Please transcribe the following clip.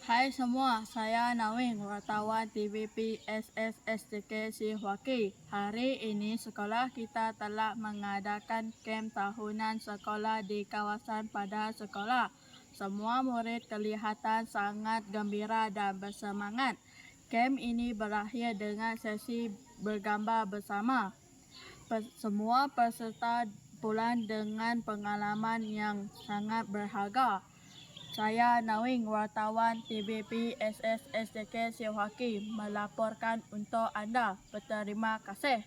Hai semua, saya Nawing, wartawan TVP SSSJK Sihwaki. Hari ini sekolah kita telah mengadakan kem tahunan sekolah di kawasan pada sekolah. Semua murid kelihatan sangat gembira dan bersemangat. Kem ini berakhir dengan sesi bergambar bersama. Semua peserta pulang dengan pengalaman yang sangat berharga. Saya Nawing, wartawan TVP SSSJK Sihwaki melaporkan untuk anda. Berterima kasih.